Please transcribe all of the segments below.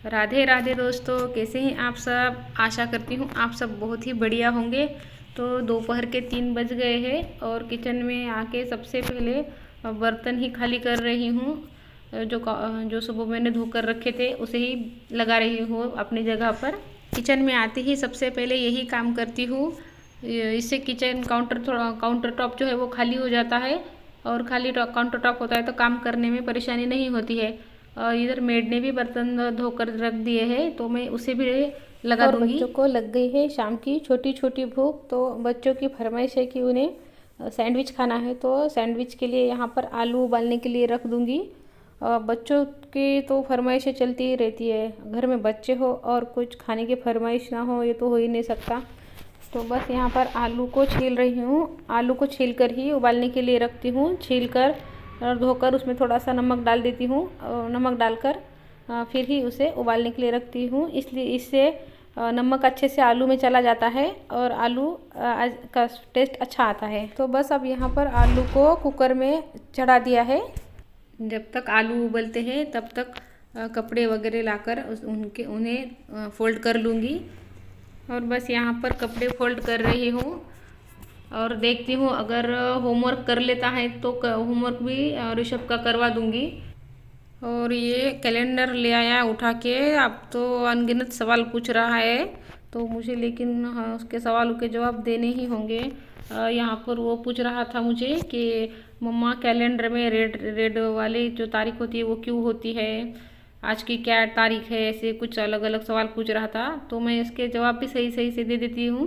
राधे राधे दोस्तों, कैसे हैं आप सब। आशा करती हूँ आप सब बहुत ही बढ़िया होंगे। तो दोपहर के 3 बज गए हैं और किचन में आके सबसे पहले बर्तन ही खाली कर रही हूँ। जो सुबह मैंने धोकर रखे थे उसे ही लगा रही हूँ अपनी जगह पर। किचन में आते ही सबसे पहले यही काम करती हूँ। इससे किचन काउंटर टॉप जो है वो खाली हो जाता है और खाली काउंटर टॉप होता है तो काम करने में परेशानी नहीं होती है। इधर मेड ने भी बर्तन धोकर रख दिए हैं तो मैं उसे भी लगा दूंगी। बच्चों को लग गई है शाम की छोटी छोटी भूख, तो बच्चों की फरमाइश है कि उन्हें सैंडविच खाना है, तो सैंडविच के लिए यहाँ पर आलू उबालने के लिए रख दूंगी। बच्चों की तो फरमाइशें चलती ही रहती है, घर में बच्चे हो और कुछ खाने की फरमाइश ना हो ये तो हो ही नहीं सकता। तो बस यहाँ पर आलू को छील रही हूँ। आलू को छील कर ही उबालने के लिए रखती हूँ। छील कर और धोकर उसमें थोड़ा सा नमक डाल देती हूँ। नमक डालकर फिर ही उसे उबालने के लिए रखती हूँ, इसलिए इससे नमक अच्छे से आलू में चला जाता है और आलू का टेस्ट अच्छा आता है। तो बस अब यहाँ पर आलू को कुकर में चढ़ा दिया है। जब तक आलू उबलते हैं तब तक कपड़े वगैरह लाकर उन्हें फोल्ड कर लूँगी। और बस यहाँ पर कपड़े फोल्ड कर रही हूँ और देखती हूँ अगर होमवर्क कर लेता है तो होमवर्क भी ऋषभ का करवा दूँगी। और ये कैलेंडर ले आया उठा के, अब तो अनगिनत सवाल पूछ रहा है तो मुझे लेकिन उसके सवालों के जवाब देने ही होंगे। यहाँ पर वो पूछ रहा था मुझे कि मम्मा कैलेंडर में रेड रेड वाली जो तारीख होती है वो क्यों होती है, आज की क्या तारीख है, ऐसे कुछ अलग अलग सवाल पूछ रहा था। तो मैं इसके जवाब भी सही सही से दे देती हूँ,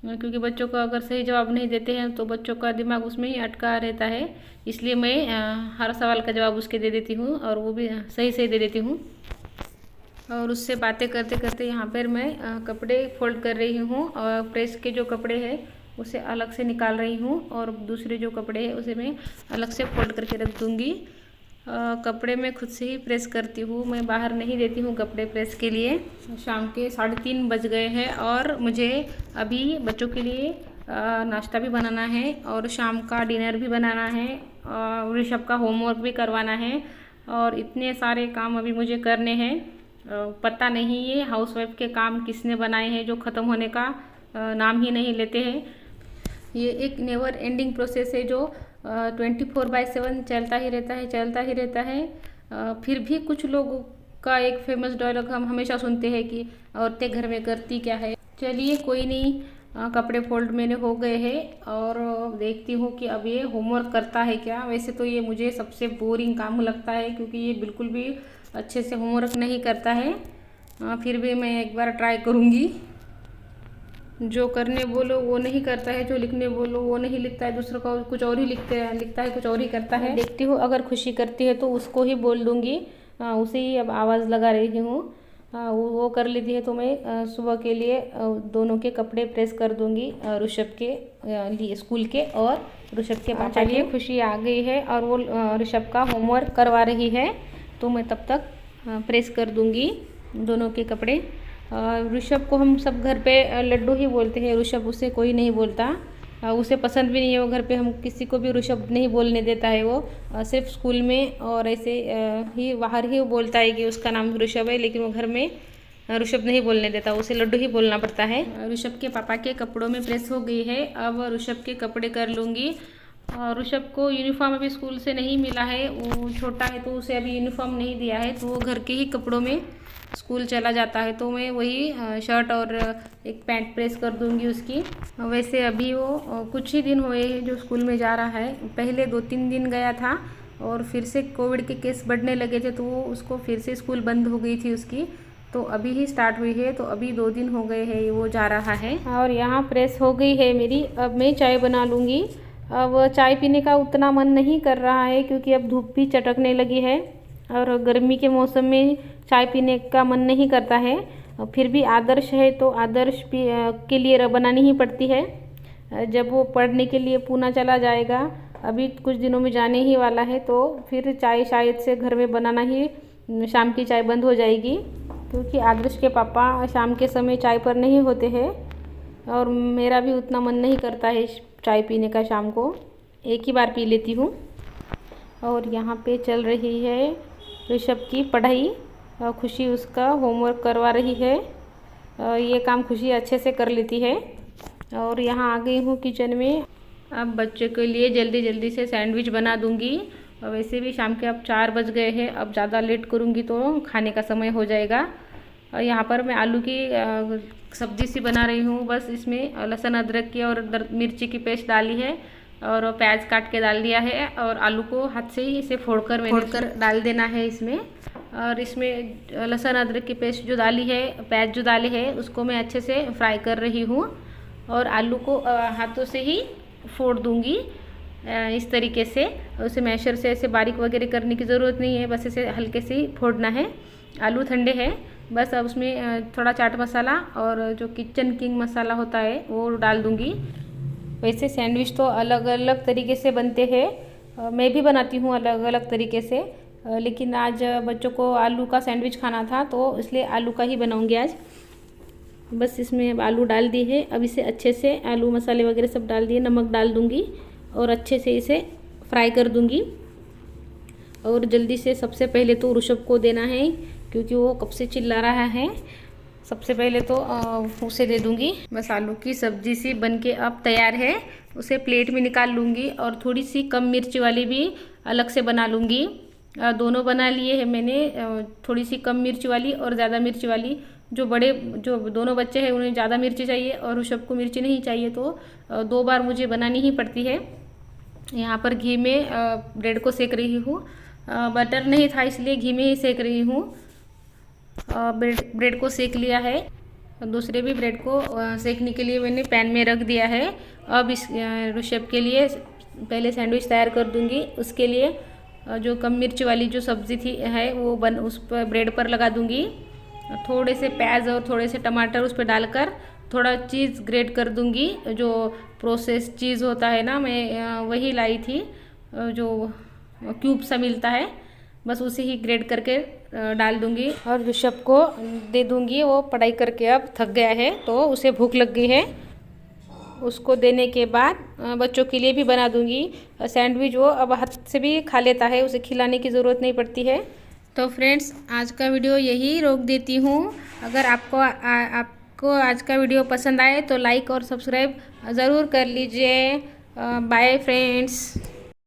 क्योंकि बच्चों को अगर सही जवाब नहीं देते हैं तो बच्चों का दिमाग उसमें ही अटका रहता है। इसलिए मैं हर सवाल का जवाब उसके दे देती हूँ और वो भी सही सही दे देती हूँ। और उससे बातें करते करते यहाँ पर मैं कपड़े फोल्ड कर रही हूँ और प्रेस के जो कपड़े हैं उसे अलग से निकाल रही हूँ और दूसरे जो कपड़े हैं उसे मैं अलग से फोल्ड करके रख दूँगी। कपड़े मैं खुद से ही प्रेस करती हूँ, मैं बाहर नहीं देती हूँ कपड़े प्रेस के लिए। शाम के 3:30 बज गए हैं और मुझे अभी बच्चों के लिए नाश्ता भी बनाना है और शाम का डिनर भी बनाना है और ऋषभ का होमवर्क भी करवाना है और इतने सारे काम अभी मुझे करने हैं। पता नहीं ये हाउसवाइफ के काम किसने बनाए हैं जो ख़त्म होने का नाम ही नहीं लेते हैं। ये एक नेवर एंडिंग प्रोसेस है जो 24/7 चलता ही रहता है। फिर भी कुछ लोगों का एक फेमस डायलॉग हम हमेशा सुनते हैं कि औरतें घर में करती क्या है। चलिए कोई नहीं, कपड़े फोल्ड मैंने हो गए हैं और देखती हूँ कि अब ये होमवर्क करता है क्या। वैसे तो ये मुझे सबसे बोरिंग काम लगता है क्योंकि ये बिल्कुल भी अच्छे से होमवर्क नहीं करता है। फिर भी मैं एक बार ट्राई करूँगी। जो करने बोलो वो नहीं करता है, जो लिखने बोलो वो नहीं लिखता है, दूसरों का कुछ और ही लिखता है कुछ और ही करता है। देखती हूँ अगर खुशी करती है तो उसको ही बोल दूँगी, उसे ही अब आवाज़ लगा रही हूँ। वो कर लेती है तो मैं सुबह के लिए दोनों के कपड़े प्रेस कर दूँगी, ऋषभ के लिए स्कूल के और ऋषभ के पापा के। खुशी आ गई है और वो ऋषभ का होमवर्क करवा रही है तो मैं तब तक प्रेस कर दूँगी दोनों के कपड़े। ऋषभ को हम सब घर पे लड्डू ही बोलते हैं, ऋषभ उसे कोई नहीं बोलता, उसे पसंद भी नहीं है वो घर पे हम किसी को भी ऋषभ नहीं बोलने देता है। वो सिर्फ स्कूल में और ऐसे ही बाहर ही वो बोलता है कि उसका नाम ऋषभ है, लेकिन वो घर में ऋषभ नहीं बोलने देता, उसे लड्डू ही बोलना पड़ता है। ऋषभ के पापा के कपड़ों में प्रेस हो गई है, अब ऋषभ के कपड़े कर लूँगी। ऋषभ को यूनिफॉर्म अभी स्कूल से नहीं मिला है, वो छोटा है तो उसे अभी यूनिफॉर्म नहीं दिया है, तो वो घर के ही कपड़ों में स्कूल चला जाता है। तो मैं वही शर्ट और एक पैंट प्रेस कर दूंगी उसकी। वैसे अभी वो कुछ ही दिन हुए हैं जो स्कूल में जा रहा है, पहले 2-3 दिन गया था और फिर से कोविड के केस बढ़ने लगे थे तो वो उसको फिर से स्कूल बंद हो गई थी उसकी, तो अभी ही स्टार्ट हुई है, तो अभी 2 दिन हो गए हैं वो जा रहा है। और यहाँ प्रेस हो गई है मेरी, अब मैं चाय बना लूँगी। अब चाय पीने का उतना मन नहीं कर रहा है क्योंकि अब धूप भी चटकने लगी है और गर्मी के मौसम में चाय पीने का मन नहीं करता है। फिर भी आदर्श है तो आदर्श के लिए बनानी ही पड़ती है। जब वो पढ़ने के लिए पूना चला जाएगा, अभी कुछ दिनों में जाने ही वाला है, तो फिर चाय शायद से घर में बनाना ही, शाम की चाय बंद हो जाएगी क्योंकि आदर्श के पापा शाम के समय चाय पर नहीं होते हैं और मेरा भी उतना मन नहीं करता है चाय पीने का, शाम को एक ही बार पी लेती हूँ। और यहाँ पे चल रही है ऋषभ की पढ़ाई। खुशी उसका होमवर्क करवा रही है। ये काम खुशी अच्छे से कर लेती है। और यहाँ आ गई हूँ किचन में। अब बच्चे के लिए जल्दी जल्दी से सैंडविच बना दूँगी। वैसे भी शाम के अब 4 बज गए हैं, अब ज़्यादा लेट करूँगी तो खाने का समय हो जाएगा। और यहाँ पर मैं आलू की सब्जी सी बना रही हूँ। बस इसमें लहसुन अदरक की और मिर्ची की पेस्ट डाली है और प्याज काट के डाल दिया है और आलू को हाथ से ही इसे फोड़कर डाल देना है इसमें। और इसमें लहसुन अदरक की पेस्ट जो डाली है, प्याज जो डाले है, उसको मैं अच्छे से फ्राई कर रही हूँ और आलू को हाथों से ही फोड़ दूँगी इस तरीके से। उसे मैशर से ऐसे बारीक वगैरह करने की ज़रूरत नहीं है, बस इसे हल्के से ही फोड़ना है। आलू ठंडे हैं, बस अब उसमें थोड़ा चाट मसाला और जो किचन किंग मसाला होता है वो डाल दूँगी। वैसे सैंडविच तो अलग अलग तरीके से बनते हैं, मैं भी बनाती हूँ अलग अलग तरीके से, लेकिन आज बच्चों को आलू का सैंडविच खाना था तो इसलिए आलू का ही बनाऊँगी आज। बस इसमें अब आलू डाल दी है। अब इसे अच्छे से आलू मसाले वगैरह सब डाल दिए, नमक डाल दूँगी और अच्छे से इसे फ्राई कर दूँगी। और जल्दी से सबसे पहले तो ऋषभ को देना है क्योंकि वो कब से चिल्ला रहा है। सबसे पहले तो उसे दे दूँगी। बस आलू की सब्जी सी बनके अब तैयार है, उसे प्लेट में निकाल लूँगी और थोड़ी सी कम मिर्च वाली भी अलग से बना लूँगी। दोनों बना लिए हैं मैंने, थोड़ी सी कम मिर्च वाली और ज़्यादा मिर्च वाली। जो दोनों बच्चे हैं उन्हें ज़्यादा मिर्ची चाहिए और ऋषभ को मिर्ची नहीं चाहिए, तो 2 बार मुझे बनानी ही पड़ती है। यहाँ पर घी में ब्रेड को सेक रही हूँ, बटर नहीं था इसलिए घी में ही सेक रही हूँ। ब्रेड को सेक लिया है, दूसरे भी ब्रेड को सेकने के लिए मैंने पैन में रख दिया है। अब इस ऋषभ के लिए पहले सैंडविच तैयार कर दूँगी। उसके लिए जो कम मिर्च वाली जो सब्ज़ी थी है वो उस पर ब्रेड पर लगा दूँगी। थोड़े से प्याज और थोड़े से टमाटर उस पर डालकर थोड़ा चीज़ ग्रेट कर दूँगी। जो प्रोसेस चीज़ होता है ना, मैं वही लाई थी, जो क्यूब सा मिलता है, बस उसे ही ग्रेट करके डाल दूँगी और ऋषभ को दे दूँगी। वो पढ़ाई करके अब थक गया है तो उसे भूख लग गई है, उसको देने के बाद बच्चों के लिए भी बना दूँगी सैंडविच। वो अब हाथ से भी खा लेता है, उसे खिलाने की ज़रूरत नहीं पड़ती है। तो फ्रेंड्स, आज का वीडियो यही रोक देती हूँ। अगर आपको आज का वीडियो पसंद आए तो लाइक और सब्सक्राइब ज़रूर कर लीजिए। Bye friends.